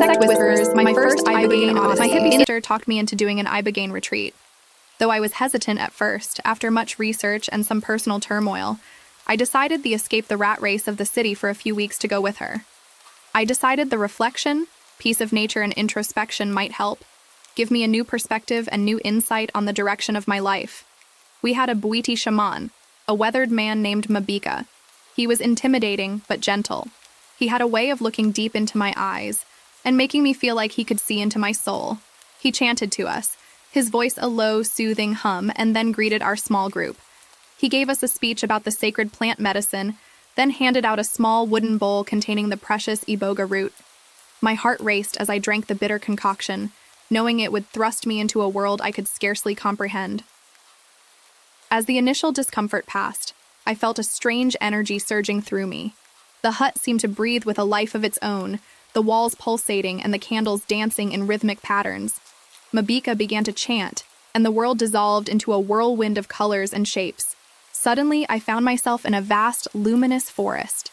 Insect Whispers, my first ibogaine odyssey. My hippie sister talked me into doing an ibogaine retreat. Though I was hesitant at first, after much research and some personal turmoil, I decided the escape the rat race of the city for a few weeks to go with her. I decided the reflection, peace of nature, and introspection might help, give me a new perspective and new insight on the direction of my life. We had a Bwiti shaman, a weathered man named Mabika. He was intimidating but gentle. He had a way of looking deep into my eyes and making me feel like he could see into my soul. He chanted to us, his voice a low, soothing hum, and then greeted our small group. He gave us a speech about the sacred plant medicine, then handed out a small wooden bowl containing the precious iboga root. My heart raced as I drank the bitter concoction, knowing it would thrust me into a world I could scarcely comprehend. As the initial discomfort passed, I felt a strange energy surging through me. The hut seemed to breathe with a life of its own, the walls pulsating and the candles dancing in rhythmic patterns. Mabika began to chant, and the world dissolved into a whirlwind of colors and shapes. Suddenly, I found myself in a vast, luminous forest.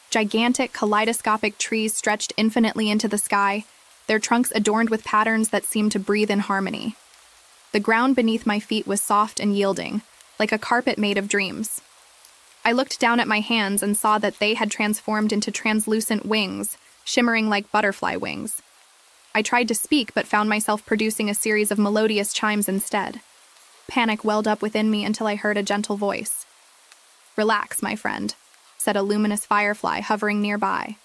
Gigantic, kaleidoscopic trees stretched infinitely into the sky, their trunks adorned with patterns that seemed to breathe in harmony. The ground beneath my feet was soft and yielding, like a carpet made of dreams. I looked down at my hands and saw that they had transformed into translucent wings, shimmering like butterfly wings. I tried to speak but found myself producing a series of melodious chimes instead. Panic welled up within me until I heard a gentle voice. "Relax, my friend," said a luminous firefly hovering nearby.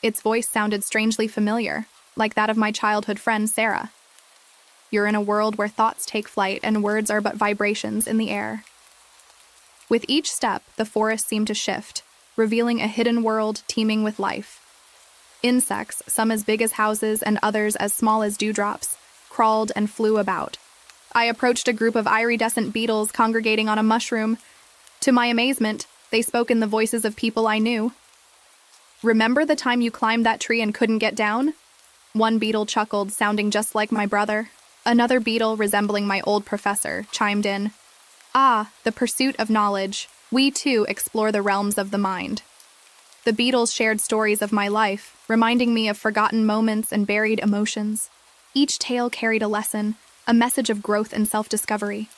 Its voice sounded strangely familiar, like that of my childhood friend Sarah. "You're in a world where thoughts take flight and words are but vibrations in the air." With each step, the forest seemed to shift, revealing a hidden world teeming with life. Insects, some as big as houses and others as small as dewdrops, crawled and flew about. I approached a group of iridescent beetles congregating on a mushroom. To my amazement, they spoke in the voices of people I knew. "Remember the time you climbed that tree and couldn't get down?" One beetle chuckled, sounding just like my brother. Another beetle, resembling my old professor, chimed in. "Ah, the pursuit of knowledge. We too explore the realms of the mind." The beetles shared stories of my life, reminding me of forgotten moments and buried emotions. Each tale carried a lesson, a message of growth and self-discovery.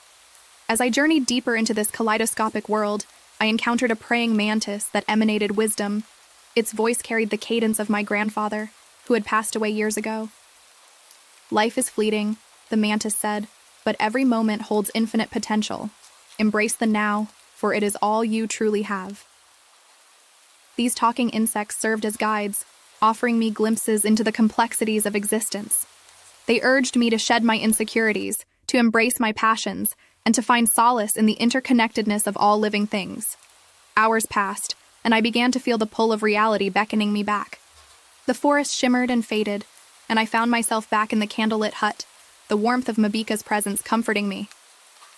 As I journeyed deeper into this kaleidoscopic world, I encountered a praying mantis that emanated wisdom. Its voice carried the cadence of my grandfather, who had passed away years ago. "Life is fleeting," the mantis said, "but every moment holds infinite potential. Embrace the now, for it is all you truly have." These talking insects served as guides, offering me glimpses into the complexities of existence. They urged me to shed my insecurities, to embrace my passions, and to find solace in the interconnectedness of all living things. Hours passed, and I began to feel the pull of reality beckoning me back. The forest shimmered and faded, and I found myself back in the candlelit hut, the warmth of Mabika's presence comforting me.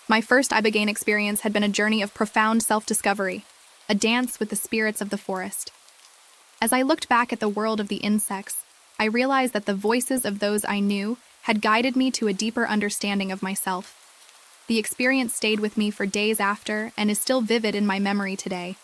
My first ibogaine experience had been a journey of profound self-discovery, a dance with the spirits of the forest. As I looked back at the world of the insects, I realized that the voices of those I knew had guided me to a deeper understanding of myself. The experience stayed with me for days after and is still vivid in my memory today.